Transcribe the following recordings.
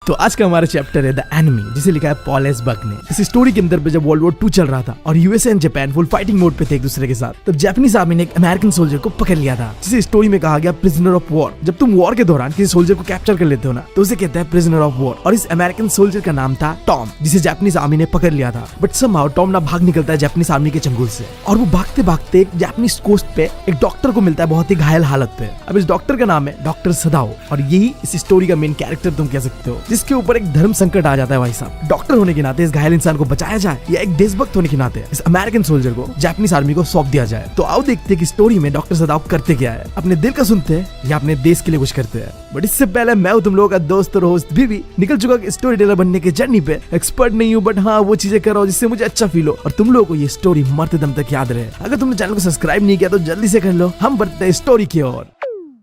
तो आज का हमारा चैप्टर है द एनिमी, जिसे लिखा है पॉल एस बक ने। इस स्टोरी के अंदर पे जब वर्ल्ड वॉर 2 चल रहा था और USA and Japan full fighting mode पे थे एक दूसरे के साथ, तब जापानीज आर्मी ने एक अमेरिकन सोल्जर को पकड़ लिया था, जिसे स्टोरी में कहा गया प्रिजनर ऑफ वॉर। जब तुम वॉर के दौरान किसी सोल्जर को कैप्चर कर लेते हो ना, तो उसे कहते हैं प्रिजनर ऑफ वॉर। और इस अमेरिकन सोल्जर का नाम था टॉम, जिसे जापानीज आर्मी ने पकड़ लिया था। बट समहाउ टॉम ना भाग निकलता है जापानीज आर्मी के चंगुल से, और वो भागते भागते एक जापानीज कोस्ट पे एक डॉक्टर को मिलता है बहुत ही घायल हालत पे। अब इस डॉक्टर का नाम है डॉक्टर सदाओ, और यही इस स्टोरी का मेन कैरेक्टर तुम कह सकते हो, जिसके ऊपर एक धर्म संकट आ जाता है। भाई साहब, डॉक्टर होने के नाते इस घायल इंसान को बचाया जाए या एक देशभक्त होने के नाते इस अमेरिकन सोल्जर को जापानीज आर्मी को सौंप दिया जाए। तो आओ देखते हैं कि स्टोरी में डॉक्टर सदाओ करते क्या है, अपने दिल का सुनते हैं या अपने देश के लिए कुछ करते हैं। बट इससे पहले मैं हूं तुम लोगों का दोस्त और होस्ट भी निकल चुका स्टोरी टेलर बनने के जर्नी पे। एक्सपर्ट नहीं हूं, बट हाँ वो चीजें कर रहा हूं जिससे मुझे अच्छा फील हो और तुम लोगों को ये स्टोरी मरते दम तक याद रहे। अगर तुमने चैनल को सब्सक्राइब नहीं किया तो जल्दी से कर लो। हम बढ़ते हैं स्टोरी की ओर।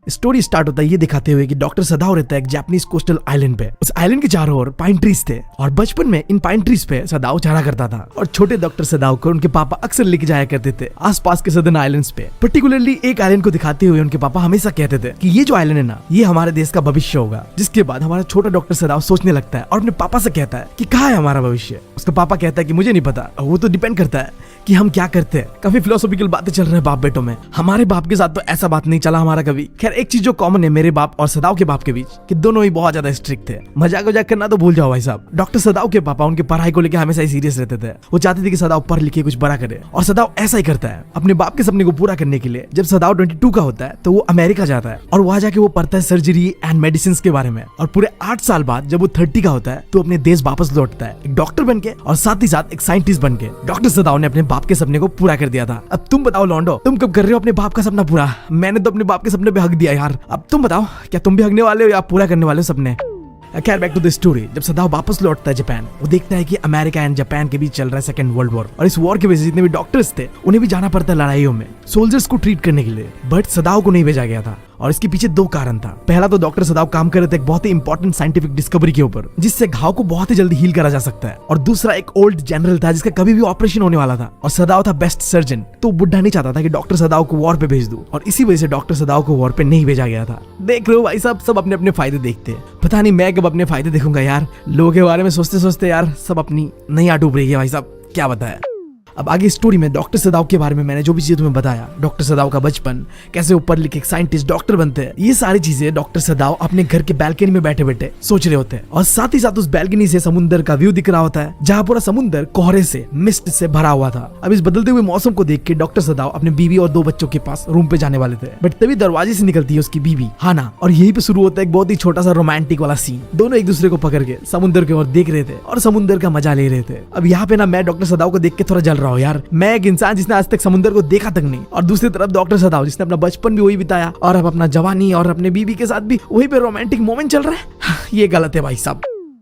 स्टोरी स्टार्ट होता है ये दिखाते हुए कि डॉक्टर सदाओ रहता है एक जापानीज कोस्टल आइलैंड पे। उस आइलैंड के चारों ओर पाइन ट्रीज थे और बचपन में इन पाइन ट्रीज पे सदाओ चढ़ा करता था। और छोटे डॉक्टर सदाओ को उनके पापा अक्सर लेके जाया करते थे आसपास के सदर्न आइलैंड्स पे। पर्टिकुलरली एक आइलैंड को दिखाते हुए उनके पापा हमेशा कहते थे कि ये जो आइलैंड है ना, ये हमारे देश का भविष्य होगा। जिसके बाद हमारा छोटा डॉक्टर सदाओ सोचने लगता है और अपने पापा से कहता है कि कहाँ है हमारा भविष्य। उसका पापा कहता है कि मुझे नहीं पता, वो तो डिपेंड करता है कि हम क्या करते हैं। काफी फिलोसॉफिकल बातें चल रहे हैं बाप बेटों में। हमारे बाप के साथ तो ऐसा बात नहीं चला हमारा कभी। खैर, एक चीज जो कॉमन है मेरे बाप और सदाओ के बाप के बीच, कि दोनों ही बहुत ज्यादा स्ट्रिक्ट थे। मजाक वजाक करना तो भूल जाओ भाई साहब। डॉक्टर सदाओ के पापा उनके पढ़ाई को लेकर हमेशा ही सीरियस रहते थे। वो चाहते थे कि सदाओ पढ़ लिखे कुछ बड़ा करे, और सदाओ ऐसा ही करता है। अपने बाप के सपने को पूरा करने के लिए जब सदाओ 22 का होता है तो वो अमेरिका जाता है और वहां जाके वो पढ़ता है सर्जरी एंड मेडिसिन के बारे में। और पूरे 8 साल बाद जब वो 30 का होता है तो अपने देश वापस लौटता है, एक डॉक्टर बन के और साथ ही साथ एक साइंटिस्ट बन के। डॉक्टर सदाओ ने अपने बाप के सपने को पूरा कर दिया था। अब तुम बताओ लॉन्डो, तुम कब कर रहे हो अपने बाप का सपना पूरा? मैंने तो अपने बाप के सपने पे हक दिया यार। अब तुम बताओ, क्या तुम भी हकने वाले हो या पूरा करने वाले हो सपने? खैर, बैक टू द स्टोरी। जब सदाओ वापस लौटता है जापान, वो देखता है कि अमेरिका एंड जापान के बीच चल रहा है सेकंड वर्ल्ड वॉर, और इस वॉर के वजह से जितने भी डॉक्टर्स थे उन्हें भी जाना पड़ता है लड़ाइयों में सोल्जर्स को ट्रीट करने के लिए। बट सदाओ को नहीं भेजा गया था, और इसके पीछे 2 कारण था। पहला तो डॉक्टर सदाओ काम कर रहे थे एक बहुत ही इंपॉर्टेंट साइंटिफिक डिस्कवरी के ऊपर, जिससे घाव को बहुत ही जल्दी हील करा जा सकता है। और दूसरा, एक ओल्ड जनरल था जिसका कभी भी ऑपरेशन होने वाला था, और सदाओ था बेस्ट सर्जन। तो बुढ़ा नहीं चाहता था कि डॉक्टर सदाओ को वॉर पे भेज दूं, और इसी वजह से डॉक्टर सदाओ को वॉर पे नहीं भेजा गया था। देख लो भाई साहब, सब अपने अपने फायदे देखते हैं। पता नहीं मैं कब अपने फायदे देखूंगा यार। लोगों के बारे में सोचते सोचते यार सब अपनी नैया डूब रही है भाई साहब, क्या बताया। अब आगे स्टोरी में डॉक्टर सदाओ के बारे में मैंने जो भी चीजें तुम्हें बताया, डॉक्टर सदाओ का बचपन, कैसे ऊपर लिखे साइंटिस्ट डॉक्टर बनते हैं, ये सारी चीजें डॉक्टर सदाओ अपने घर के बैल्कनी में बैठे बैठे सोच रहे होते हैं। और साथ ही साथ उस बैल्कनी से समुद्र का व्यू दिख रहा होता है, जहाँ पूरा समुद्र कोहरे से, मिस्ट से भरा हुआ था। अब इस बदलते हुए मौसम को देख के डॉक्टर सदाओ अपने बीवी और 2 बच्चों के पास रूम पे जाने वाले थे। बट तभी दरवाजे से निकलती है उसकी बीवी हाना, और यहीं पे शुरू होता है एक बहुत ही छोटा सा रोमांटिक वाला सीन। दोनों एक दूसरे को पकड़ के समुद्र की ओर देख रहे थे और समुद्र का मजा ले रहे थे। अब यहाँ पे ना मैं डॉक्टर सदाओ को देख के थोड़ा जल रहा हूँ यार। मैं एक इंसान जिसने आज तक समुद्र को देखा तक नहीं, और दूसरी तरफ डॉक्टर सदाओ जिसने अपना बचपन भी वही बिताया और अब अपना जवानी और अपने बीवी के साथ भी वही पे रोमांटिक मोमेंट चल रहा है। ये गलत है भाई साहब।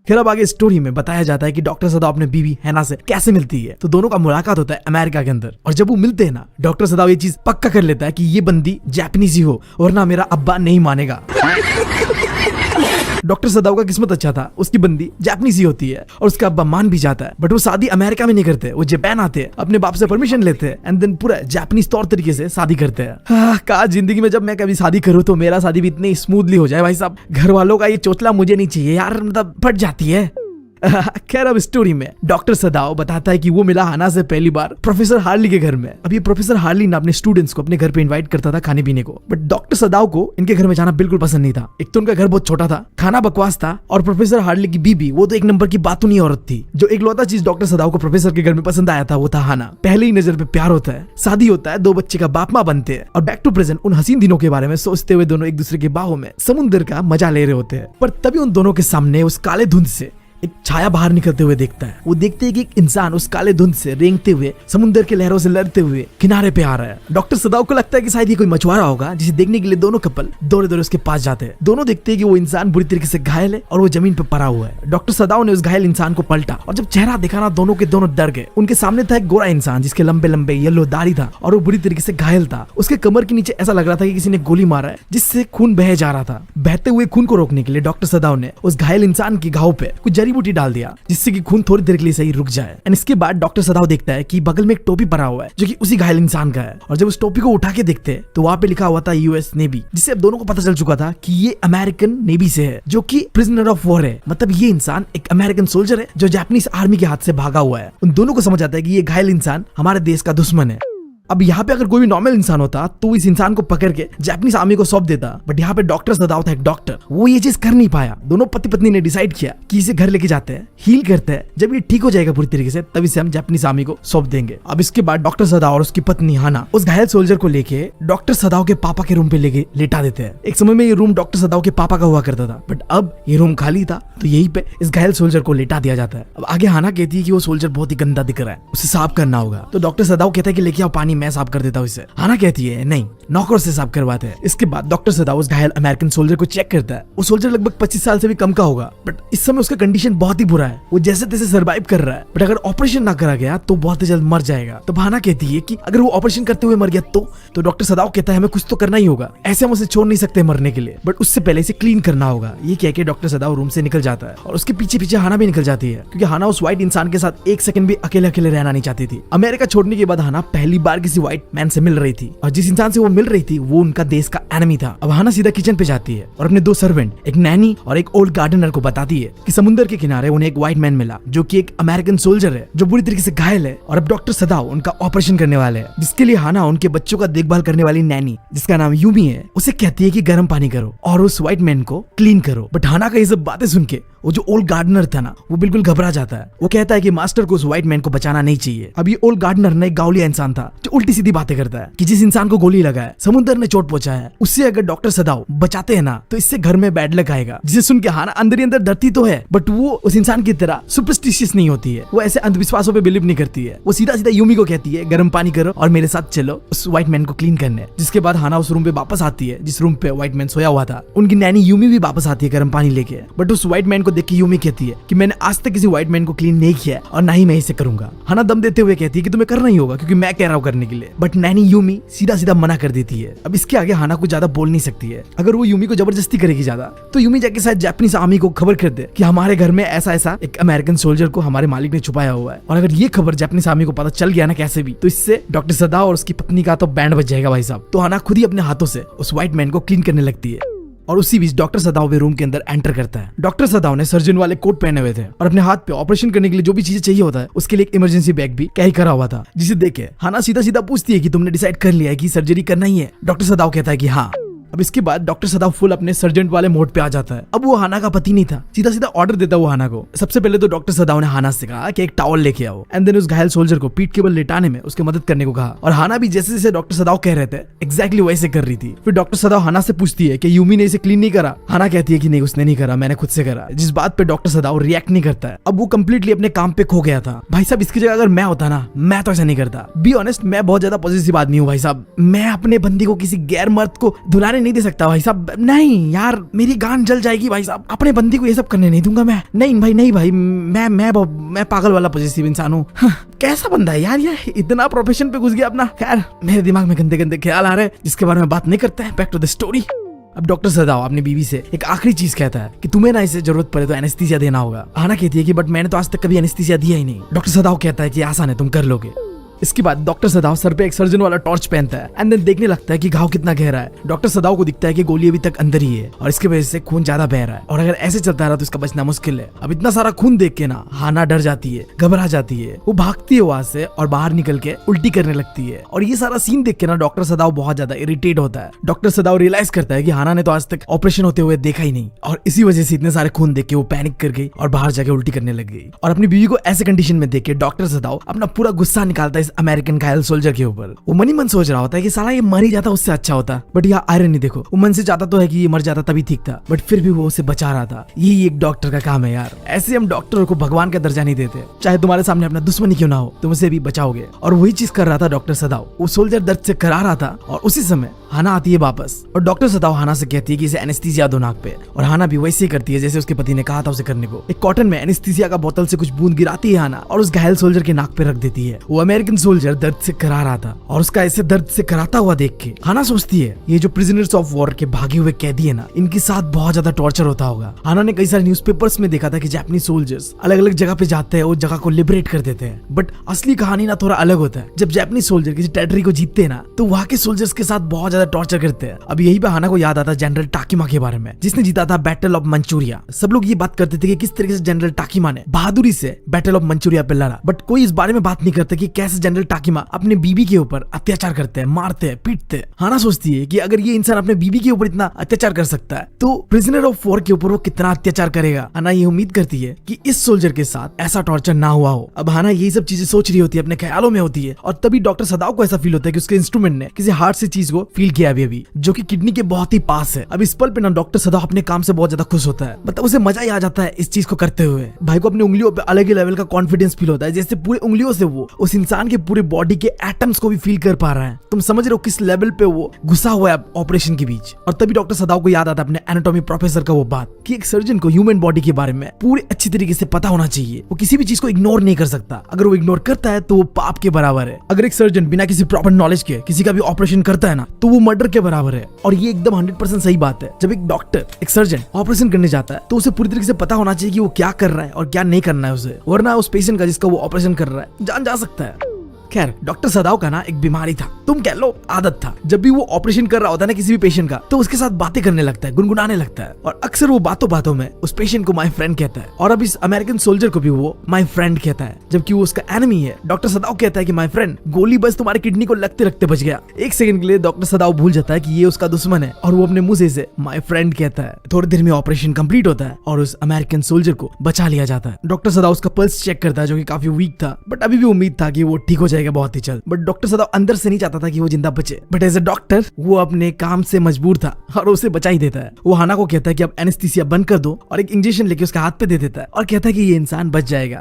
फिर अब आगे स्टोरी में बताया जाता है कि डॉक्टर सदाओ अपने बीवी हैना से कैसे मिलती है। तो दोनों का मुलाकात होता है अमेरिका के अंदर, और जब वो मिलते हैं ना, डॉक्टर सदाओ ये चीज पक्का कर लेता है कि ये बंदी जापानीज ही हो, वरना मेरा अब्बा नहीं मानेगा। डॉक्टर सदाओ का किस्मत अच्छा था, उसकी बंदी जापानीज ही होती है और उसका अब्बा मान भी जाता है। बट वो शादी अमेरिका में नहीं करते, वो जापान आते हैं, अपने बाप से परमिशन लेते हैं एंड देन पूरा जापानीज तौर तरीके से शादी करते हैं। कहा जिंदगी में जब मैं कभी शादी करूँ तो मेरा शादी भी इतनी स्मूथली हो जाए भाई साहब। घर वालों का ये चोचला मुझे नहीं चाहिए यार, मतलब फट जाती है। खैर, अब स्टोरी में डॉक्टर सदाओ बताता है कि वो मिला हाना से पहली बार प्रोफेसर हार्ली के घर में। अब ये प्रोफेसर हार्ली ना अपने स्टूडेंट्स को अपने घर पे इनवाइट करता था खाने पीने को, बट डॉक्टर सदाओ को इनके घर में जाना बिल्कुल पसंद नहीं था। एक तो उनका घर बहुत छोटा था, खाना बकवास था, और प्रोफेसर हार्ली की बीबी वो तो एक नंबर की बातूनी औरत थी। जो इकलौता चीज डॉक्टर सदाओ को प्रोफेसर के घर में पसंद आया था वो था हाना। पहले ही नजर पे प्यार होता है, शादी होता है, 2 बच्चे का बाप माँ बनते हैं, और बैक टू प्रेजेंट उन हसीन दिनों के बारे में सोचते हुए दोनों एक दूसरे के बाहों में समुद्र का मजा ले रहे होते हैं। पर तभी उन दोनों के सामने उस काले धुंध से एक छाया बाहर निकलते हुए देखता है। वो देखते हैं कि एक इंसान उस काले धुंध से रेंगते हुए समुद्र के लहरों से लड़ते हुए किनारे पे आ रहा है। डॉक्टर सदाओ को लगता है कि शायद ये कोई मछुआरा होगा, जिसे देखने के लिए दोनों कपल दौड़े दौड़े उसके पास जाते हैं। दोनों देखते हैं कि वो इंसान बुरी तरीके से घायल है और वो जमीन पे पड़ा हुआ है। डॉक्टर सदाओ ने उस घायल इंसान को पलटा, और जब चेहरा देखा ना, दोनों के दोनों डर गए। उनके सामने था एक गोरा इंसान जिसके लंबे लंबे येलो दाढ़ी था और वो बुरी तरीके से घायल था। उसके कमर के नीचे ऐसा लग रहा था कि किसी ने गोली मारा है, जिससे खून बह जा रहा था। बहते हुए खून को रोकने के लिए डॉक्टर सदाओ ने उस घायल इंसान की घाव पे कुछ जड़ी बूटी डाल दिया जिससे कि खून थोड़ी देर के लिए सही रुक जाए। एंड इसके बाद डॉक्टर सदाव देखता है कि बगल में एक टोपी पड़ा हुआ है जो कि उसी घायल इंसान का है। और जब उस टोपी को उठा के देखते हैं तो वहाँ पे लिखा हुआ था यूएस नेवी, जिससे अब दोनों को पता चल चुका था कि ये अमेरिकन नेवी से है, जो कि प्रिजनर ऑफ वॉर है। मतलब ये इंसान एक अमेरिकन सोल्जर है जो जापानीज आर्मी के हाथ से भागा हुआ है। उन दोनों को समझ आता है कि ये घायल इंसान हमारे देश का दुश्मन है। अब यहाँ पे अगर कोई भी नॉर्मल इंसान होता तो इस इंसान को पकड़ के जापानीज आर्मी को सौंप देता, बट यहाँ पे डॉक्टर सदाव था एक डॉक्टर, वो ये चीज कर नहीं पाया। दोनों पति पत्नी ने डिसाइड किया कि इसे घर लेके जाते हैं, हील करते हैं, जब ये ठीक हो जाएगा पूरी तरीके से तब इसे हम जापानीज आर्मी को सौंप देंगे। अब इसके बाद डॉक्टर सदाव और उसकी पत्नी हाना उस घायल सोल्जर को लेके डॉक्टर सदाव के पापा के रूम पे लेके लेटा देते हैं। एक समय में ये रूम डॉक्टर सदाव के पापा का हुआ करता था, बट अब ये रूम खाली था तो यहीं पे इस घायल सोल्जर को लेटा दिया जाता है। अब आगे हाना कहती है कि वो सोल्जर बहुत ही गंदा दिख रहा है, उसे साफ करना होगा। तो डॉक्टर सदाव कहता है कि लेके आओ पानी, मैं साफ कर देता हूँ। हाना कहती है नहीं, नौकर से साफ करवाते हैं। इसके बाद डॉक्टर सदाव उस घायल अमेरिकन सोल्जर को चेक करता है। वो सोल्जर लगभग 25 साल से भी कम का होगा, बट इस समय उसका कंडीशन बहुत ही बुरा है। वो जैसे तैसे सर्वाइव कर रहा है, बट अगर ऑपरेशन ना करा गया तो बहुत ही जल्द मर जाएगा। तो हाना कहती है कि अगर वो ऑपरेशन करते हुए मर गया तो डॉक्टर सदाव कहता है हमें कुछ तो करना ही होगा, ऐसे हम उसे छोड़ नहीं सकते मरने के लिए, बट उससे पहले इसे क्लीन करना होगा। ये कह के डॉक्टर सदाव रूम से निकल जाता है और उसके पीछे पीछे हाना भी निकल जाती है, क्योंकि हाना उस व्हाइट इंसान के साथ एक सेकंड भी अकेले अकेले रहना नहीं चाहती थी। अमेरिका छोड़ने के बाद हाना पहली बार किसी व्हाइट मैन से मिल रही थी, और जिस इंसान से वो मिल रही थी वो उनका देश का एनिमी था। अब हाना सीधा किचन पे जाती है और अपने 2 सर्वेंट, एक नैनी और एक ओल्ड गार्डनर को बताती है कि समुद्र के किनारे उन्हें एक व्हाइट मैन मिला जो कि एक अमेरिकन सोल्जर है जो बुरी तरीके से घायल है, और अब डॉक्टर सदाव उनका ऑपरेशन करने वाले हैं, जिसके लिए हाना उनके बच्चों का देखभाल करने वाली नैनी जिसका नाम यूमी है उसे कहती है कि गर्म पानी करो और उस व्हाइट मैन को क्लीन करो। बट हाना का ये सब बातें सुन के वो जो ओल्ड गार्डनर था ना वो बिल्कुल घबरा जाता है। वो कहता है कि मास्टर को उस व्हाइट मैन को बचाना नहीं चाहिए। अब ये ओल्ड गार्डनर ना एक गावलिया इंसान था जो उल्टी सीधी बातें करता है कि जिस इंसान को गोली लगा है, समुद्र ने चोट पहुंचा है, उससे अगर डॉक्टर सदाव बचाते हैं ना तो इससे घर में बैड लक आएगा। जिसे सुन के हाना अंदर ही अंदर डरती तो है, बट वो उस इंसान की तरह सुपरस्टिशियस नहीं होती है। वो ऐसे अंधविश्वासों पे बिलीव नहीं करती है। वो सीधा सीधा यूमी को कहती है गर्म पानी करो और मेरे साथ चलो उस व्हाइट मैन को क्लीन करने। जिसके बाद हाना उस रूम पे वापस आती है जिस रूम पे व्हाइट मैन सोया हुआ था। उनकी नैनी यूमी भी वापस आती है गर्म पानी लेके, बट उस व्हाइट मैन को देख के यूमी कहती है कि मैंने आज तक किसी व्हाइट मैन को क्लीन नहीं किया और ना ही मैं इसे करूंगा। हाना दम देते हुए कहती है कि तुम्हें करना ही होगा क्योंकि मैं कह रहा हूँ करने के लिए, बट नैनी यूमी सीधा सीधा मना कर देती है। अब इसके आगे हाना कुछ ज्यादा बोल नहीं सकती है। अगर वो यूमी को जबरदस्ती करेगी ज्यादा तो यूमी जाके शायद जापानीज आर्मी को खबर कर दे कि हमारे घर में ऐसा ऐसा एक अमेरिकन सोल्जर को हमारे मालिक ने छुपाया हुआ है, और अगर ये खबर जापानीज आर्मी को पता चल गया ना कैसे भी तो इससे डॉक्टर सदाव और उसकी पत्नी का तो बैंड बज जाएगा भाई साहब। तो हाना खुद ही अपने हाथों से उस व्हाइट मैन को क्लीन करने लगती है, और उसी बीच डॉक्टर सदाव भी रूम के अंदर एंटर करता है। डॉक्टर सदाव ने सर्जन वाले कोट पहने हुए थे और अपने हाथ पे ऑपरेशन करने के लिए जो भी चीजें चाहिए होता है उसके लिए एक इमरजेंसी बैग भी कैरी करा हुआ था, जिसे देखे हाना सीधा सीधा पूछती है कि तुमने डिसाइड कर लिया है कि सर्जरी करना ही है। डॉक्टर सदाव कहता है कि हाँ। अब इसके बाद डॉक्टर सदाव फुल अपने सर्जेंट वाले मोड पे आ जाता है। अब वो हाना का पति नहीं था, सीधा सीधा ऑर्डर देता वो हाना को। सबसे पहले तो डॉक्टर सदाव ने हाना से कहा कि एक टॉवल लेके आओ, एंड देन उस घायल सोल्जर को पीठ के बल लेटाने में उसकी मदद करने को कहा, और हाना भी जैसे जैसे डॉक्टर सदाव कह रहे थे एग्जैक्टली वैसे कर रही थी। फिर डॉक्टर सदाव हाना से पूछती है कि यूमी ने इसे क्लीन नहीं करा। हाना कहती है कि नहीं उसने नहीं करा, मैंने खुद से करा, जिस बात पे डॉक्टर सदाव रिएक्ट नहीं करता है। अब वो कंप्लीटली अपने काम पे खो गया था। भाई साहब इसकी जगह अगर मैं होता ना मैं तो ऐसा नहीं करता। बी ऑनेस्ट, मैं बहुत ज्यादा पॉजिटिव आदमी हूँ भाई साहब। मैं अपने बंदी को किसी गैर मर्द को धुलाने नहीं दे सकता भाई साहब। नहीं यार, मेरी गान जल जाएगी भाई साहब। अपने बंदी को ये सब करने नहीं दूंगा मैं। नहीं भाई, मैं पागल वाला पॉजिटिव इंसान हूँ। कैसा बंदा है यार ये, इतना प्रोफेशन पे घुस गया अपना। खैर मेरे दिमाग में गंदे गंदे ख्याल आ रहे हैं जिसके बारे में बात नहीं करते हैं। Back to the story. अब डॉक्टर सदाव अपनी बीवी से एक आखिरी चीज कहता है कि तुम्हें ना इसे जरूरत पड़े तो एनेस्थीसिया देना होगा। हाना कहती है कि बट मैंने तो आज तक कभी एनेस्थीसिया दिया ही नहीं। डॉक्टर सदाव कहता है कि आसान है, तुम कर लोगे। इसके बाद डॉक्टर सदाव सर पे एक सर्जन वाला टॉर्च पहनता है एंड देन देखने लगता है कि घाव कितना गहरा है। डॉक्टर सदाव को दिखता है कि गोली अभी तक अंदर ही है और इसकी वजह से खून ज्यादा बह रहा है, और अगर ऐसे चलता रहा तो इसका बचना मुश्किल है। अब इतना सारा खून देख के ना हाना डर जाती है, घबरा जाती है। वो भागती है वहां से और बाहर निकल के उल्टी करने लगती है, और ये सारा सीन देख के ना डॉक्टर सदाव बहुत ज्यादा इरिटेट होता है। डॉक्टर सदाव रियलाइज करता है कि हाना ने तो आज तक ऑपरेशन होते हुए देखा ही नहीं, और इसी वजह से इतने सारे खून देख के वो पैनिक कर गई और बाहर जाके उल्टी करने लग गई। और अपनी बीवी को ऐसे कंडीशन में देख के डॉक्टर सदाव अपना पूरा गुस्सा निकालता है इस अमेरिकन घायल सोल्जर के ऊपर। वो मन ही मन सोच रहा होता है कि साला ये मर ही जाता उससे अच्छा होता, बट यहाँ आयरनी देखो, वो मन से चाहता तो है कि ये मर जाता तभी ठीक था, बट फिर भी वो उसे बचा रहा था। यही एक डॉक्टर का काम है यार। ऐसे हम डॉक्टरों को भगवान का दर्जा नहीं देते, चाहे तुम्हारे सामने अपना दुश्मन क्यों ना हो, तुम उसे भी बचाओगे। और वही चीज कर रहा था डॉक्टर सदाव। वो सोल्जर दर्द से करा रहा था और उसी समय हाना आती है वापस, और डॉक्टर सदाव हाना से कहती है कि इसे एनेस्थीसिया दो नाक पे, और हाना भी वैसे ही करती है जैसे उसके पति ने कहा था उसे करने को। एक कॉटन में एनेस्थीसिया का बोतल से कुछ बूंद गिराती है हाना और उस घायल सोल्जर के नाक पे रख देती है। वो अमेरिकन अमेरिकन सोल्जर दर्द से करा रहा था और उसका ऐसे दर्द से कराता हुआ देख के हाना सोचती है ये जो प्रिजनर्स ऑफ वॉर के भागे हुए कैदी है ना, इनके साथ बहुत ज्यादा टॉर्चर होता होगा। हाना ने कई सारे न्यूज़पेपर्स में देखा था कि जापानीज सोल्जर्स अलग अलग जगह पे जाते हैं और जगह को लिबरेट कर देते हैं, बट असली कहानी ना थोड़ा अलग होता है। जब जापानीज सोल्जर किसी टेरिटरी को जीतते हैं ना, तो वहाँ के सोल्जर्स के साथ बहुत ज्यादा टॉर्चर करते हैं। अब यही पे हाना को याद आता जनरल टाकिमा के बारे में, जिसने जीता था बैटल ऑफ मंचूरिया। सब लोग ये बात करते थे कि किस तरीके से जनरल टाकिमा ने बहादुरी से बैटल ऑफ मंचूरिया पे लड़ा, बट कोई इस बारे में बात नहीं करता कि कैसे जनरल टाकिमा अपने बीबी के ऊपर अत्याचार करते हैं, मारते हैं, पीटते हैं। हाना सोचती है कि अगर ये इंसान अपने बीबी के ऊपर इतना अत्याचार कर सकता है तो प्रिजनर ऑफ वॉर के ऊपर वो कितना अत्याचार करेगा। हाना ये उम्मीद करती है कि इस सोल्जर के साथ ऐसा टॉर्चर ना हुआ हो। अब हाना यही सब चीजें सोच रही होती है, अपने ख्यालों में होती है, और तभी डॉक्टर सदाओ को ऐसा फील होता है कि उसके इंस्ट्रूमेंट ने किसी हार्ट से चीज को फील किया अभी जो कि किडनी के बहुत ही पास है। अब इस पल पे ना डॉक्टर सदाओ अपने काम से बहुत ज्यादा खुश होता है, मतलब उसे मजा ही आ जाता है इस चीज को करते हुए। भाई को अपनी उंगलियों पे अलग ही लेवल का कॉन्फिडेंस फील होता है, जैसे पूरी उंगलियों से वो उस इंसान के पूरे बॉडी के एटम्स को भी फील कर पा रहा है। तुम समझ रहे हो किस लेवल पे वो घुसा हुआ है ऑपरेशन के बीच। और तभी डॉक्टर सदाओ को याद आता है अपने एनाटॉमी प्रोफेसर का वो बात कि एक सर्जन को ह्यूमन बॉडी के बारे में पूरी अच्छी तरीके से पता होना चाहिए। वो किसी भी चीज को इग्नोर नहीं कर सकता, अगर वो इग्नोर करता है तो वो पाप के बराबर है। अगर एक सर्जन बिना किसी प्रॉपर नॉलेज के किसी का भी ऑपरेशन करता है ना, तो वो मर्डर के बराबर है। और ये एकदम 100% सही बात है। जब एक डॉक्टर एक सर्जन ऑपरेशन करने जाता है तो उसे पूरी तरीके से पता होना चाहिए कि वो क्या कर रहा है और क्या नहीं करना है उसे, वरना उस पेशेंट का जिसका वो ऑपरेशन कर रहा है जान जा सकता है। खैर डॉक्टर सदाओ का ना एक बीमारी था, तुम कह लो आदत था। जब भी वो ऑपरेशन कर रहा होता है ना किसी भी पेशेंट का, तो उसके साथ बातें करने लगता है, गुनगुनाने लगता है, और अक्सर वो बातों बातों में उस पेशेंट को माय फ्रेंड कहता है। और अब इस अमेरिकन सोल्जर को भी वो माय फ्रेंड कहता है, जबकि वो उसका एनिमी है। डॉक्टर सदाओ कहता है कि माय फ्रेंड, गोली बस तुम्हारी किडनी को लगते लगते बच गया। एक सेकंड के लिए डॉक्टर सदाओ भूल जाता है कि ये उसका दुश्मन है और वो अपने मुंह से इसे माय फ्रेंड कहता है। थोड़ी देर में ऑपरेशन कंप्लीट होता है और उस अमेरिकन सोल्जर को बचा लिया जाता है। डॉक्टर सदाओ उसका पल्स चेक करता है जो कि काफी वीक था, बट अभी भी उम्मीद था कि वो ठीक हो जाएगा बहुत ही जल्द। बट डॉक्टर सदाओ अंदर से नहीं चाहता था कि वो जिंदा बचे, बट एज अ डॉक्टर वो अपने काम से मजबूर था और उसे बचा ही देता है। वो हाना को कहता है कि अब एनेस्थीसिया बंद कर दो और एक इंजेक्शन लेके उसके हाथ पे दे देता है और कहता है कि ये इंसान बच जाएगा।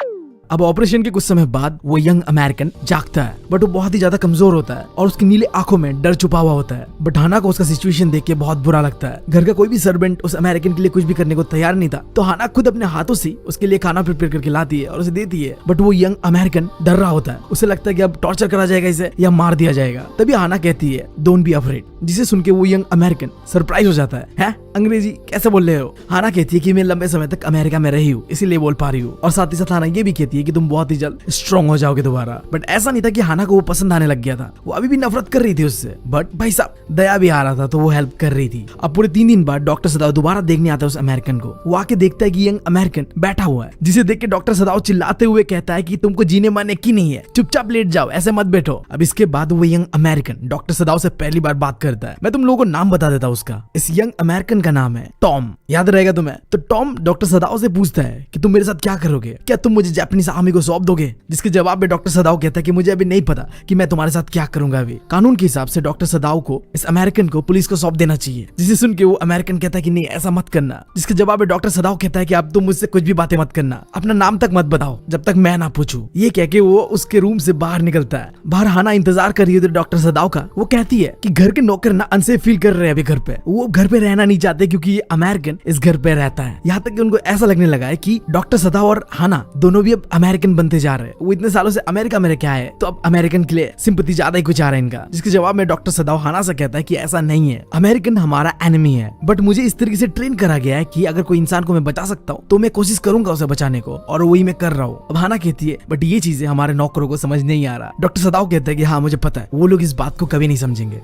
अब ऑपरेशन के कुछ समय बाद वो यंग अमेरिकन जागता है, बट वो बहुत ही ज्यादा कमजोर होता है और उसकी नीले आंखों में डर छुपा हुआ होता है। बट हाना को उसका सिचुएशन देख के बहुत बुरा लगता है। घर का कोई भी सर्वेंट उस अमेरिकन के लिए कुछ भी करने को तैयार नहीं था, तो हाना खुद अपने हाथों से उसके लिए खाना प्रिपेयर करके लाती है और उसे देती है। बट वो यंग अमेरिकन डर रहा होता है, उसे लगता है कि अब टॉर्चर करा जाएगा इसे या मार दिया जाएगा। तभी हाना कहती है डोंट बी अफ्रेड, जिसे सुन के वो यंग अमेरिकन सरप्राइज हो जाता है अंग्रेजी कैसे बोल रहे हो। हाना कहती है कि मैं लंबे समय तक अमेरिका में रही हूँ इसीलिए बोल पा रही हूँ, और साथ ही साथ हाना ये भी कहती है कि तुम बहुत ही जल्द स्ट्रॉन्ग हो जाओगे दोबारा। बट ऐसा नहीं था कि हाना को वो पसंद आने लग गया था, वो अभी भी नफरत कर रही थी उससे, बट भाई साहब दया भी आ रहा था तो वो हेल्प कर रही थी। अब पूरे 3 दिन बाद डॉक्टर सदाओ दोबारा देखने आता है उस अमेरिकन को। वो आके देखता है कि यंग अमेरिकन बैठा हुआ है, जिसे देख के डॉक्टर सदाओ चिल्लाते हुए कहता है कि तुमको जीने माने की नहीं है, चुपचाप लेट जाओ, ऐसे मत बैठो। अब इसके बाद वो यंग अमेरिकन डॉक्टर सदाओ से पहली बार बात करता है। मैं तुम लोगों को नाम बता देता हूँ उसका। इस यंग अमेरिकन का नाम है टॉम, याद रहेगा तुम्हें। तो टॉम डॉक्टर सदाओ से पूछता है कि तुम मेरे साथ क्या करोगे, क्या तुम मुझे जापानीज आर्मी को सौंप दोगे? जिसके जवाब में डॉक्टर सदाओ कहता है कि मुझे अभी नहीं पता कि मैं तुम्हारे साथ क्या करूंगा। अभी कानून के हिसाब से डॉक्टर सदाओ को इस अमेरिकन को पुलिस को सौंप देना चाहिए, जिसे सुन के वो अमेरिकन कहता है कि नहीं ऐसा मत करना। जिसके जवाब में डॉक्टर सदाओ कहता है कि अब तुम मुझसे कुछ भी बातें मत करना, अपना नाम तक मत बताओ जब तक मैं ना पूछूं। ये कह के वो उसके रूम से बाहर निकलता है। बाहर हाना इंतजार कर रही है डॉक्टर सदाओ का। वो कहती है कि घर के नौकर ना अनसेफ फील कर रहे हैं अभी घर पे, वो घर पे रहना नहीं चाहते क्योंकि ये अमेरिकन इस घर पे रहता है। यहाँ तक कि उनको ऐसा लगने लगा है कि डॉक्टर सदाओ और हाना दोनों भी अब अमेरिकन बनते जा रहे हैं। वो इतने सालों से अमेरिका में क्या है तो अब अमेरिकन के लिए सिंपैथी ज्यादा ही कुछ आ रहा है इनका। जिसके जवाब में डॉक्टर सदाओ हाना से कहता है कि ऐसा नहीं है, अमेरिकन हमारा एनिमी है, बट मुझे इस तरीके से ट्रेन करा गया है कि अगर कोई इंसान को मैं बचा सकता हूँ तो मैं कोशिश करूंगा उसे बचाने को, और वही मैं कर रहा हूँ। अब हाना कहती है बट ये चीजें हमारे नौकरों को समझ नहीं आ रहा। डॉक्टर सदाओ कहता है कि हाँ मुझे पता है, वो लोग इस बात को कभी नहीं समझेंगे।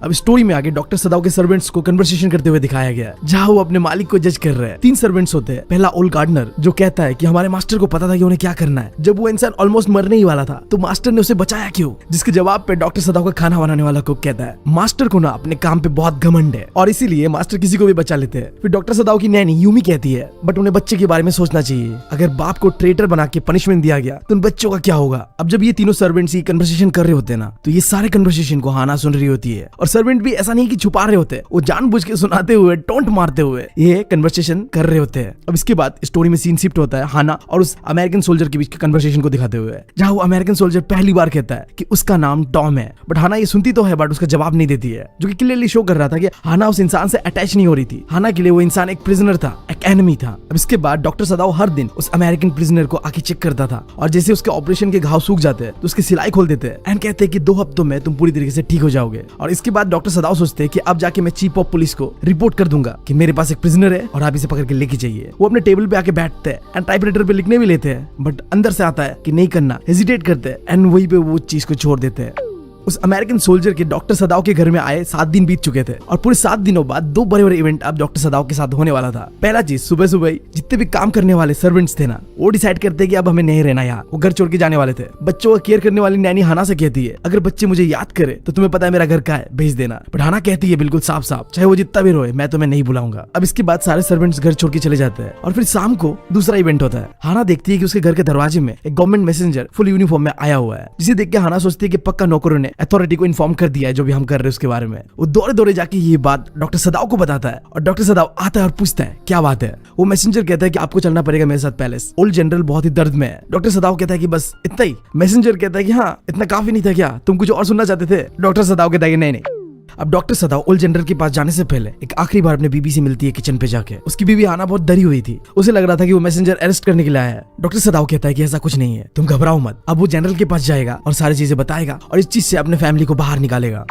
अब स्टोरी में आगे डॉक्टर सदाओ के सर्वेंट्स को कन्वर्सेशन करते हुए दिखाया गया है, जहाँ वो अपने मालिक को जज कर रहे हैं। 3 सर्वेंट्स होते हैं। पहला ओल्ड गार्डनर जो कहता है कि हमारे मास्टर को पता था कि उन्हें क्या करना है, जब वो इंसान ऑलमोस्ट मरने ही वाला था तो मास्टर ने उसे बचाया क्यों? जिसके जवाब पे डॉक्टर सदाओ का खाना बनाने वाला कुक कहता है मास्टर को ना अपने काम पे बहुत घमंड है और इसीलिए मास्टर किसी को भी बचा लेते हैं। फिर डॉक्टर सदाओ की नैनी यूमी कहती है बट उन्हें बच्चे के बारे में सोचना चाहिए, अगर बाप को ट्रेटर बना के पनिशमेंट दिया गया तो उन बच्चों का क्या होगा? अब जब ये तीनों सर्वेंट्स की कन्वर्सेशन कर रहे होते हैं ना, तो ये सारे कन्वर्सेशन को हाना सुन रही होती है और सर्वेंट भी ऐसा नहीं कि छुपा रहे होते, वो जानबूझ के सुनाते हुए, टोंट मारते हुए ये कन्वर्सेशन कर रहे होते हैं। अब इसके बाद स्टोरी में सीन शिफ्ट होता है हाना और उस अमेरिकन सोल्जर के बीच के कन्वर्सेशन को दिखाते हुए, जहां वो अमेरिकन सोल्जर पहली बार कहता है कि उसका नाम टॉम है। बट हाना ये सुनती तो है बट उसका जवाब नहीं देती है, जो कि क्लियरली शो कर रहा था कि हाना उस इंसान से अटैच नहीं हो रही थी। हाना के लिए वो इंसान एक प्रिजनर था, एक एनिमी था। अब इसके बाद डॉक्टर सदाओ हर दिन उस अमेरिकन प्रिजनर को आके चेक करता था, और जैसे उसके ऑपरेशन के घाव सूख जाते हैं तो उसकी सिलाई खोल देते हैं एंड कहते हैं कि 2 हफ्तों में तुम पूरी तरीके से ठीक हो जाओगे। और इसके बाद डॉक्टर सदाओ सोचते हैं कि अब जाके मैं चीफ ऑफ पुलिस को रिपोर्ट कर दूंगा कि मेरे पास एक प्रिजनर है और आप इसे पकड़ के लेके जाइए। वो अपने टेबल पे आके बैठते हैं एंड टाइपराइटर पे लिखने भी लेते हैं, बट अंदर से आता है कि नहीं करना, हेजिटेट करते हैं एंड वहीं पे वो चीज को छोड़ देते हैं। उस अमेरिकन सोल्जर के डॉक्टर सदाओ के घर में आए 7 दिन बीत चुके थे, और पूरे 7 दिनों बाद 2 बड़े-बड़े इवेंट अब डॉक्टर सदाओ के साथ होने वाला था। पहला चीज, सुबह सुबह जितने भी काम करने वाले सर्वेंट्स थे ना, वो डिसाइड करते कि अब हमें नहीं रहना यहाँ, वो घर छोड़ के जाने वाले थे। बच्चों का केयर करने वाली नैनी हाना से कहती है, अगर बच्चे मुझे याद करे तो तुम्हें पता है मेरा घर कहाँ है, भेज देना। बट हाना कहती है बिल्कुल साफ साफ, चाहे वो जितना भी रोए मैं तुम्हें नहीं बुलाऊंगा। अब इसके बाद सारे सर्वेंट्स घर छोड़ के चले जाते हैं, और फिर शाम को दूसरा इवेंट होता है। हाना देखती है कि उसके घर के दरवाजे में एक गवर्नमेंट मैसेंजर फुल यूनिफॉर्म में आया हुआ है, जिसे देख के हाना सोचती है कि पक्का नौकरों ने अथॉरिटी को इन्फॉर्म कर दिया है जो भी हम कर रहे हैं उसके बारे में। वो दौड़े दौड़े जाके ये बात डॉक्टर सदाओ को बताता है, और डॉक्टर सदाओ आता है और पूछता है क्या बात है। वो मैसेंजर कहता है कि आपको चलना पड़ेगा मेरे साथ पैलेस, ओल्ड जनरल बहुत ही दर्द में है। डॉक्टर सदाओ कहता है कि बस इतना ही। मैसेंजर कहता है कि हाँ, इतना काफी नहीं था क्या, तुम कुछ और सुनना चाहते थे। डॉक्टर सदाओ कहता है कि नहीं नहीं। अब डॉक्टर सदाओ ओल्ड जनरल के पास जाने से पहले एक आखिरी बार अपने बीबी से मिलती है किचन पे जाके। उसकी बीबी आना बहुत डरी हुई थी, उसे लग रहा था कि वो मैसेंजर अरेस्ट करने के लिए आया है। डॉक्टर सदाओ कहता है कि ऐसा कुछ नहीं है, तुम घबराओ मत। अब वो जनरल के पास जाएगा और सारी चीजें बताएगा और इस चीज से अपने फैमिली को बाहर निकालेगा।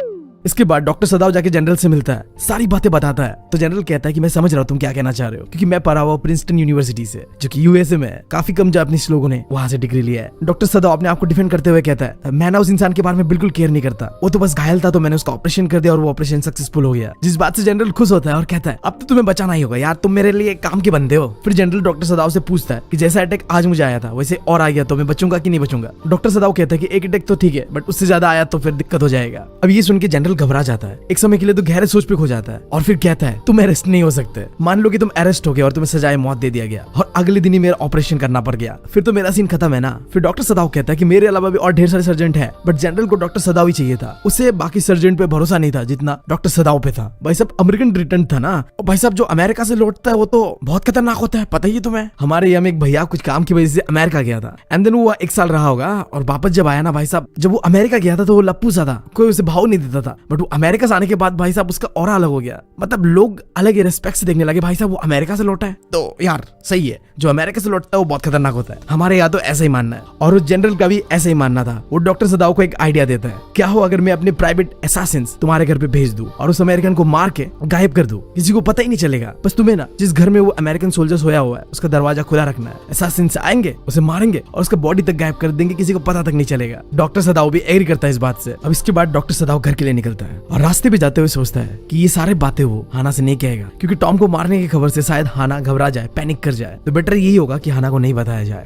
इसके बाद डॉक्टर सदाओ जाके जनरल से मिलता है, सारी बातें बताता है। तो जनरल कहता है कि मैं समझ रहा हूँ तुम क्या कहना चाह रहे हो, क्योंकि मैं पढ़ा हुआ प्रिंसटन यूनिवर्सिटी से, जो कि यूएसए में है। काफी कम जापानीज लोगों ने वहां से डिग्री लिया है। डॉक्टर सदाओ अपने आप को डिफेंड करते हुए कहता है, मैं ना उस इंसान के बारे में बिल्कुल केयर नहीं करता, वो तो बस घायल था तो मैंने उसका ऑपरेशन कर दिया और वो ऑपरेशन सक्सेसफुल हो गया। जिस बात से जनरल खुश होता है और कहता है अब तो तुम्हें बचाना ही होगा यार, तुम मेरे लिए काम के बंदे हो। फिर जनरल डॉक्टर सदाओ से पूछता है कि जैसा अटैक आज मुझे आया था वैसे और आ गया तो मैं बचूंगा कि नहीं बचूंगा। डॉक्टर सदाओ कहता है कि एक अटैक तो ठीक है, बट उससे ज्यादा आया तो फिर दिक्कत हो जाएगा। अब ये सुन के जनरल घबरा जाता है, एक समय के लिए तो गहरे सोच पे खो जाता है, और फिर कहता है तुम अरेस्ट नहीं हो सकते। मान लो कि तुम अरेस्ट हो गए और तुम्हें सजाए मौत दे दिया गया और अगले दिन ही मेरा ऑपरेशन करना पड़ गया, फिर तो मेरा सीन खत्म है ना। फिर डॉक्टर सदाओ कहता है कि मेरे अलावा भी और ढेर सारे सर्जेंट है, बट जनरल को डॉक्टर सदाओ ही चाहिए था। उसे बाकी सर्जेंट पे भरोसा नहीं था जितना डॉक्टर सदाओ पे था। भाई साहब अमेरिकन रिटर्न था ना, और भाई साहब जो अमेरिका से लौटता है वो तो बहुत खतरनाक होता है, पता ही है तुम्हें। हमारे यहाँ में एक भैया कुछ काम की वजह से अमेरिका गया था, एंड देन वो 1 साल रहा होगा, और वापस जब आया ना भाई साहब, जब वो अमेरिका गया था तो वो लप्पू सा था, कोई उसे भाव नहीं देता था। बट वो अमेरिका से आने के बाद भाई साहब उसका ऑरा अलग हो गया, मतलब लोग अलग ही रिस्पेक्ट से देखने लगे, भाई साहब वो अमेरिका से लौटा है तो यार सही है, जो अमेरिका से लौटता है वो बहुत खतरनाक होता है। हमारे यहाँ तो ऐसा ही मानना है, और उस जनरल का भी ऐसा ही मानना था। वो डॉक्टर सदाओ को एक आइडिया देता है, क्या हो अगर मैं अपने प्राइवेट असैसिन्स तुम्हारे घर पे भेज दूं और उस अमेरिकन को मार के गायब कर दूं, किसी को पता ही नहीं चलेगा। बस तुम्हें ना जिस घर में वो अमेरिकन सोल्जर सोया हुआ है उसका दरवाजा खुला रखना है, असैसिन्स आएंगे उसे मारेंगे और उसका बॉडी तक गायब कर देंगे, किसी को पता तक नहीं चलेगा। डॉक्टर सदाओ भी एग्री करता है इस बात से। अब इसके बाद डॉक्टर सदाओ घर के लिए निकलता है, और रास्ते पे जाते हुए सोचता है कि ये सारे बातें वो हाना से नहीं कहेगा, क्योंकि टॉम को मारने की खबर से शायद हाना घबरा जाए, पैनिक कर जाए, तो बेटर यही होगा कि हाना को नहीं बताया जाए।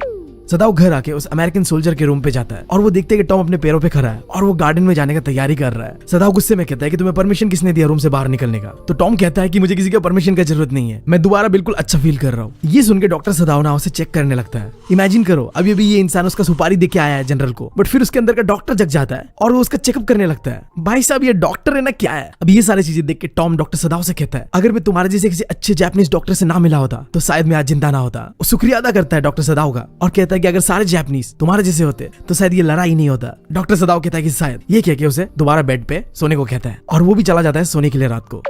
सदाओ घर आके उस अमेरिकन सोल्जर के रूम पे जाता है, और वो देखते हैं कि टॉम अपने पैरों पे खड़ा है और वो गार्डन में जाने का तैयारी कर रहा है। सदाओ गुस्से में कहता है कि तुम्हें परमिशन किसने दिया रूम से बाहर निकलने का। तो टॉम कहता है कि मुझे किसी का परमिशन का जरूरत नहीं है, मैं दोबारा बिल्कुल अच्छा फील कर रहा हूँ। ये सुन के डॉक्टर सदाओ ना उसे चेक करने लगता है। इमेजिन करो अभी अभी ये इंसान उसका सुपारी देके आया है जनरल को, बट फिर उसके अंदर का डॉक्टर जग जाता है और वो उसका चेकअप करने लगता है। भाई साहब ये डॉक्टर है ना क्या है। अब ये सारी चीजें देख के टॉम डॉक्टर सदाओ से कहता है, अगर मैं तुम्हारे जैसे किसी अच्छे जापानीज डॉक्टर से ना मिला होता तो शायद मैं आज जिंदा ना होता। वो शुक्रिया अदा करता है डॉक्टर सदाओ का, और कहता है कि अगर सारे जापानीज तुम्हारे जैसे होते तो शायद ये लड़ाई नहीं होता। डॉक्टर सदाओ कहता है कि शायद, ये कह के उसे दोबारा बेड पे सोने को कहता है, और वो भी चला जाता है सोने के लिए रात को।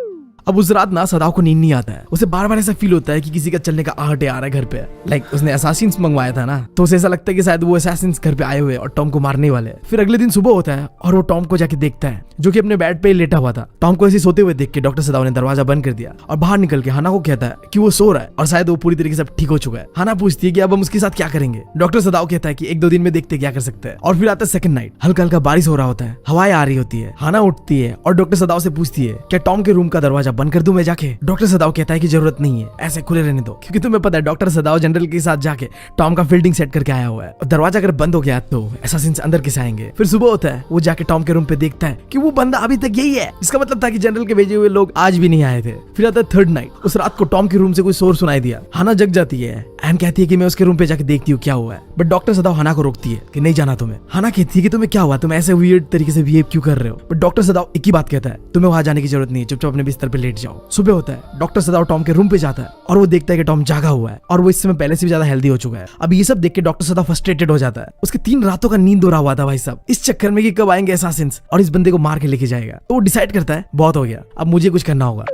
अब उस रात ना सदाओ को नींद नहीं आता है, उसे बार बार ऐसा फील होता है कि किसी का चलने का आहट आ रहा है घर पे। लाइक उसने असैसिन्स मंगवाया था ना, तो उसे ऐसा लगता है कि शायद वो असैसिन्स घर पे आए हुए और टॉम को मारने वाले। फिर अगले दिन सुबह होता है और वो टॉम को जाके देखता है, जो कि अपने बेड पे लेटा हुआ था। टॉम को ऐसे सोते हुए देख के डॉक्टर सदाओ ने दरवाजा बंद कर दिया और बाहर निकल के हाना को कहता है कि वो सो रहा है और शायद वो पूरी तरीके से ठीक हो चुका है। हाना पूछती है कि अब हम उसके साथ क्या करेंगे। डॉक्टर सदाओ कहता है कि 1-2 दिन में देखते क्या कर सकते हैं। और फिर आता है सेकंड नाइट, हल्का हल्का बारिश हो रहा होता है, हवाएं आ रही होती है। हाना उठती है और डॉक्टर सदाओ से पूछती है क्या टॉम के रूम का दरवाजा बंद कर दूं मैं जाके? डॉक्टर सदाव कहता है कि जरूरत नहीं है, ऐसे खुले रहने दो, क्योंकि तुम्हें पता है डॉक्टर सदाव जनरल के साथ जाके टॉम का फील्डिंग सेट करके आया हुआ है। और दरवाजा अगर बंद हो गया तो असैसिन्स अंदर कैसे आएंगे? फिर सुबह होता है, वो जाके टॉम के रूम पे देखता है कि वो बंदा अभी तक यही है, जिसका मतलब था कि जनरल के भेजे हुए लोग आज भी नहीं आए थे। फिर आता है थर्ड नाइट। उस रात को टॉम के रूम से कोई शोर सुनाई दिया। हना जग जाती है। एन कहती है कि मैं उसके रूम पे जाके देखती हूँ क्या हुआ है, बट डॉक्टर सदाव हना को रोकती है कि नहीं जाना तुम्हें। हना कहती है कि तुम्हें क्या हुआ, तुम ऐसे वियर्ड तरीके से बिहेव क्यों कर रहे हो? बट डॉक्टर सदाव एक ही बात कहता है, तुम्हें वहां जाने की जरूरत नहीं है, चुपचाप अपने बिस्तर पे लेट जाओ। सुबह होता है, डॉक्टर सदाव टॉम के रूम पे जाता है और वो देखता है कि टॉम जागा हुआ है और वो इस समय पहले से भी ज्यादा हेल्दी हो चुका है। अब ये सब देख के डॉक्टर सदाव फ्रस्ट्रेटेड हो जाता है। उसके 3 रातों का नींद उड़ा हुआ था भाई साहब, इस चक्कर में कि कब आएंगे असैसिन्स और इस बंदे को मार के लेके जाएगा। तो वो डिसाइड करता है बहुत हो गया, अब मुझे कुछ करना होगा।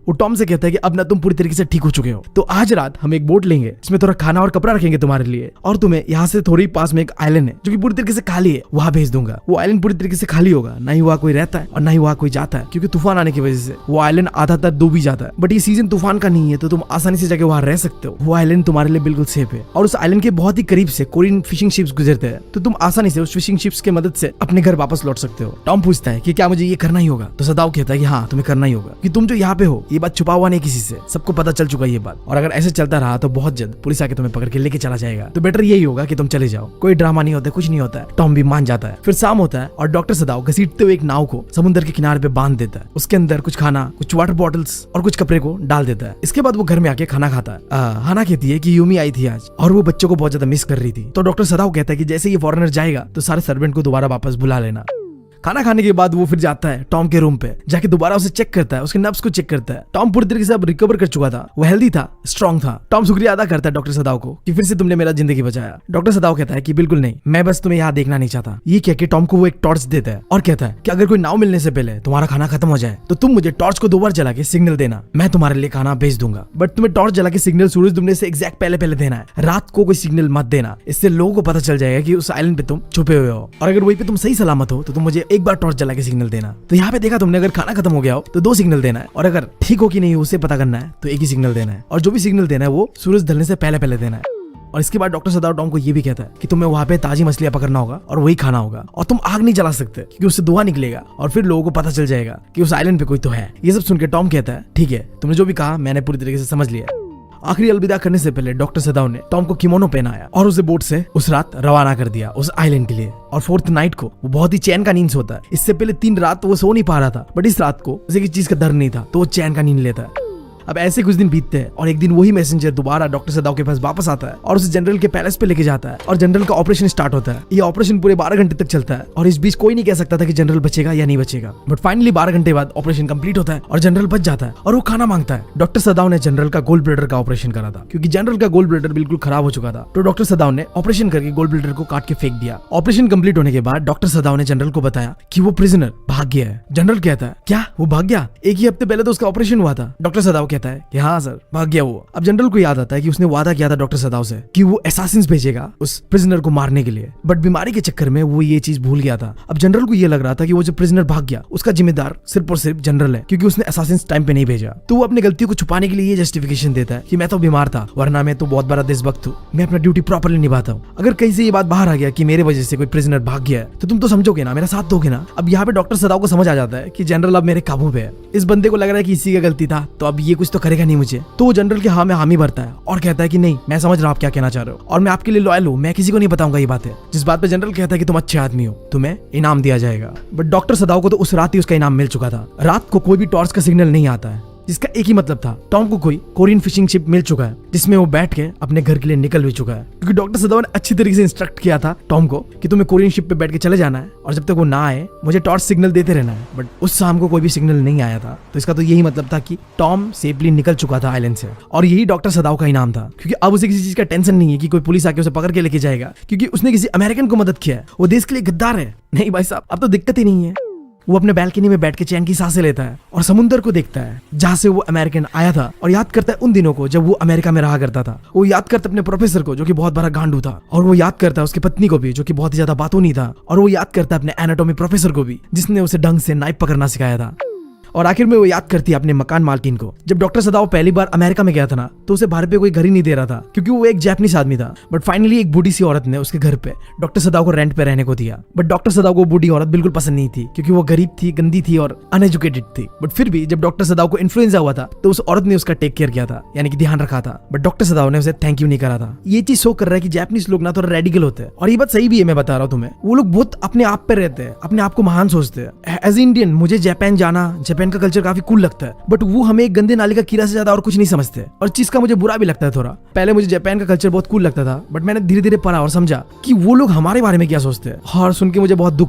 वो टॉम से कहता है कि अब ना तुम पूरी तरीके से ठीक हो चुके हो, तो आज रात हम एक बोट लेंगे जिसमें थोड़ा खाना और कपड़ा रखेंगे तुम्हारे लिए, और तुम्हें यहाँ से थोड़ी पास में एक आइलैंड है जो कि पूरी तरीके से खाली है, वहां भेज दूंगा। वो आइलैंड पूरी तरीके से खाली होगा, ना ही वहाँ कोई रहता है और ना ही वहाँ कोई जाता है, क्योंकि तूफान आने की वजह से वो आइलैंड आधा तक डूब भी जाता है। बट ये सीजन तूफान का नहीं है, तो तुम आसानी से जाके वहाँ रह सकते हो। वो आइलैंड तुम्हारे लिए बिल्कुल सेफ है और उस आइलैंड के बहुत ही करीब से कोरियन फिशिंग शिप्स गुजरते हैं, तो तुम आसानी से उस फिशिंग शिप्स की मदद से अपने घर वापस लौट सकते हो। टॉम पूछता है कि क्या मुझे ये करना ही होगा? तो सदाव कहता है कि हाँ तुम्हें करना ही होगा, कि तुम जो यहाँ पे हो ये बात छुपा हुआ नहीं किसी से, सबको पता चल चुका है ये बात, और अगर ऐसे चलता रहा तो बहुत जल्द पुलिस आके तुम्हें पकड़ के लेके चला जाएगा। तो बेटर यही होगा कि तुम चले जाओ, कोई ड्रामा नहीं होता, कुछ नहीं होता है। टॉम भी मान जाता है। फिर शाम होता है और डॉक्टर सदाव घसीटते हुए एक नाव को समुद्र के किनारे पे बांध देता है। उसके अंदर कुछ खाना, कुछ वाटर बॉटल्स और कुछ कपड़े को डाल देता है। इसके बाद वो घर में आके खाना खाता है। हना कहती है कि यूमी आई थी आज और वो बच्चों को बहुत ज्यादा मिस कर रही थी। तो डॉक्टर सदाव कहता है कि जैसे ये फॉरेनर जाएगा तो सारे सर्वेंट को दोबारा वापस बुला लेना। खाना खाने के बाद वो फिर जाता है टॉम के रूम पे, जाके दोबारा उसे चेक करता है, उसके नब्स को चेक करता है। टॉम पूरी तरीके से अब रिकवर कर चुका था, वो हेल्दी था, स्ट्रांग था। टॉम शुक्रिया अदा करता है डॉक्टर सदाव को कि फिर से तुमने मेरा जिंदगी बचाया। डॉक्टर सदाव कहता है कि बिल्कुल नहीं, मैं बस तुम्हें यहाँ देखना नहीं चाहता। ये कह के टॉम को वो एक टॉर्च देता है और कहता है कि अगर कोई नाव मिलने से पहले तुम्हारा खाना खत्म हो जाए तो तुम मुझे टॉर्च को 2 बार जला के सिग्नल देना, मैं तुम्हारे लिए खाना भेज दूंगा। बट तुम्हें टॉर्च जला के सिग्नल सूरज डूबने से एग्जैक्ट पहले देना है, रात को कोई सिग्नल मत देना, इससे लोगों को पता चल जाएगा कि उस आइलैंड पे तुम छुपे हुए हो, और अगर वहीं पे तुम सही सलामत हो तो तुम मुझे एक बार टॉर्च जला के सिग्नल देना। तो यहाँ पे देखा तुमने, अगर खाना खत्म हो गया हो तो 2 सिग्नल देना है, और अगर ठीक हो कि नहीं उसे पता करना है तो एक ही सिग्नल देना है, और जो भी सिग्नल देना है वो सूरज ढलने से पहले देना है। और इसके बाद डॉक्टर सदाव टॉम को ये भी कहता है कि तुम्हें वहां पे ताजी मछलियां पकड़ना होगा और वही खाना होगा, और तुम आग नहीं जला सकते क्योंकि उससे धुआं निकलेगा और फिर लोगों को पता चल जाएगा कि उस आइलैंड पे कोई तो है। ये सब सुन के टॉम कहता है ठीक है, तुमने जो भी कहा मैंने पूरी तरीके से समझ लिया। आखिरी अलविदा करने से पहले डॉक्टर सदाव ने टॉम को किमोनो पहनाया और उसे बोट से उस रात रवाना कर दिया उस आइलैंड के लिए। और 4th नाइट को वो बहुत ही चैन का नींद सोता है। इससे पहले 3 रात तो वो सो नहीं पा रहा था, बट इस रात को उसे किसी चीज का डर नहीं था, तो वो चैन का नींद लेता है। अब ऐसे कुछ दिन बीतते हैं और एक दिन वही मैसेंजर दोबारा डॉक्टर सदाव के पास वापस आता है और उसे जनरल के पैलेस पे लेके जाता है और जनरल का ऑपरेशन स्टार्ट होता है। ये ऑपरेशन पूरे 12 घंटे तक चलता है और इस बीच कोई नहीं कह सकता था कि जनरल बचेगा या नहीं बचेगा, बट फाइनली 12 घंटे बाद ऑपरेशन कंप्लीट होता है और जनरल बच जाता है और वो खाना मांगता है। डॉक्टर सदाव ने जनरल का गोल्ड ब्लैडर का ऑपरेशन करा था क्योंकि जनरल का गोल्ड ब्लैडर बिल्कुल खराब हो चुका था, तो डॉक्टर सदाव ने ऑपरेशन करके गोल्ड ब्लैडर को काट के फेंक दिया। ऑपरेशन कंप्लीट होने के बाद डॉक्टर सदाव ने जनरल को बताया कि वो प्रिजनर भाग गया है। जनरल कहता है क्या वो भाग गया? एक ही हफ्ते पहले तो उसका ऑपरेशन हुआ था। डॉक्टर सदाव कहता है कि हाँ सर भाग गया वो। अब जनरल को याद आता है कि उसने वादा किया था डॉक्टर सदाव से कि वो असैसिन्स भेजेगा उस प्रिजनर को मारने के लिए, बट बीमारी के चक्कर में वो ये चीज भूल गया था। अब जनरल को ये लग रहा था कि वो जो प्रिजनर भाग गया उसका जिम्मेदार सिर्फ और सिर्फ जनरल है क्योंकि उसने असैसिन्स टाइम पे नहीं भेजा। तो वो अपनी गलतियों को छुपाने के लिए ये जस्टिफिकेशन देता है कि मैं तो बीमार था, वरना मैं तो बहुत बड़ा देशभक्त हूँ, मैं अपना ड्यूटी प्रॉपर्ली निभाता हूँ। अगर कहीं से ये बात बाहर आ गया कि मेरे वजह से कोई प्रिजनर भाग गया है तो तुम तो समझोगे ना, मेरा साथ दोगे ना। अब यहाँ पे डॉक्टर सदाव को समझ आ जाता है कि जनरल अब मेरे काबू पे है। इस बंदे को लग रहा है कि इसी का गलती था, तो अब ये कुछ तो करेगा नहीं मुझे। तो वो जनरल के हाँ में हामी भरता है और कहता है कि नहीं, मैं समझ रहा हूँ आप क्या कहना चाह रहे हो और मैं आपके लिए लॉयल हूँ, मैं किसी को नहीं बताऊंगा ये बात है। जिस बात पे जनरल कहता है कि तुम अच्छे आदमी हो, तुम्हें इनाम दिया जाएगा। बट डॉक्टर सदाव को तो उस रात ही उसका इनाम मिल चुका था। रात को कोई भी टॉर्च का सिग्नल नहीं आता है, जिसका एक ही मतलब था, टॉम को कोई कोरियन फिशिंग शिप मिल चुका है जिसमें वो बैठ के अपने घर के लिए निकल भी चुका है, क्योंकि डॉक्टर सदाव ने अच्छी तरीके से इंस्ट्रक्ट किया था टॉम को कि तुम्हें कोरियन शिप पे बैठ के चले जाना है और जब तक वो ना आए मुझे टॉर्च सिग्नल देते रहना है। बट उस शाम को कोई भी सिग्नल नहीं आया था, तो इसका तो यही मतलब था कि टॉम सेफली निकल चुका था आइलैंड से, और यही डॉक्टर सदाव का इनाम था। क्योंकि अब उसे किसी चीज का टेंशन नहीं है कि कोई पुलिस आके उसे पकड़ के लेके जाएगा, क्योंकि उसने किसी अमेरिकन को मदद किया है, वो देश के लिए गद्दार है। नहीं भाई साहब, अब तो दिक्कत ही नहीं है। वो अपने बैल्कनी में बैठ के चैन की सांसें लेता है और समुद्र को देखता है जहाँ से वो अमेरिकन आया था, और याद करता है उन दिनों को जब वो अमेरिका में रहा करता था। वो याद करता है अपने प्रोफेसर को जो कि बहुत बड़ा गांडू था, और वो याद करता है उसकी पत्नी को भी जो कि बहुत ही ज्यादा बातूनी था, और वो याद करता है अपने एनाटॉमी प्रोफेसर को भी जिसने उसे ढंग से नाइफ पकड़ना सिखाया था। और आखिर में वो याद करती है अपने मकान मालकिन को। जब डॉक्टर सदाओ पहली बार अमेरिका में गया था ना, तो उसे घर पे कोई घर ही नहीं दे रहा था क्योंकि वो एक जापानीज आदमी था। बट फाइनली एक बूढ़ी सी औरत ने उसके घर पे डॉक्टर सदाओ को रेंट पे रहने को दिया। बट डॉक्टर सदाओ को बूढ़ी औरत बिल्कुल पसंद नहीं थी क्योंकि वो गरीब थी, गंदी थी और अनएजुकेटेड थी। बट फिर भी जब डॉक्टर सदाओ को इन्फ्लुएंजा हुआ था तो उस औरत ने उसका टेक केयर किया था, यानी कि ध्यान रखा था। बट डॉक्टर सदाओ ने उसे थैंक यू नहीं करा था। ये चीज शो कर रहा है कि जापानीज लोग ना थोड़ा रेडिकल होते हैं, और ये बात सही भी है, मैं बता रहा हूँ तुम्हें। वो लोग बहुत अपने आप पे रहते हैं, अपने आप को महान सोचते हैं। एज इंडियन मुझे जापान जाना, जापान का कल्चर काफी कूल लगता है, बट वो हमें एक गंदे नाली का कीड़ा से ज्यादा और कुछ नहीं समझते। और चीज का मुझे बुरा भी लगता है थोड़ा। पहले मुझे जापान का कल्चर बहुत कूल लगता था, बट मैंने धीरे धीरे पढ़ा और समझा कि वो लोग हमारे बारे में क्या सोचते हैं, और सुन के मुझे बहुत दुख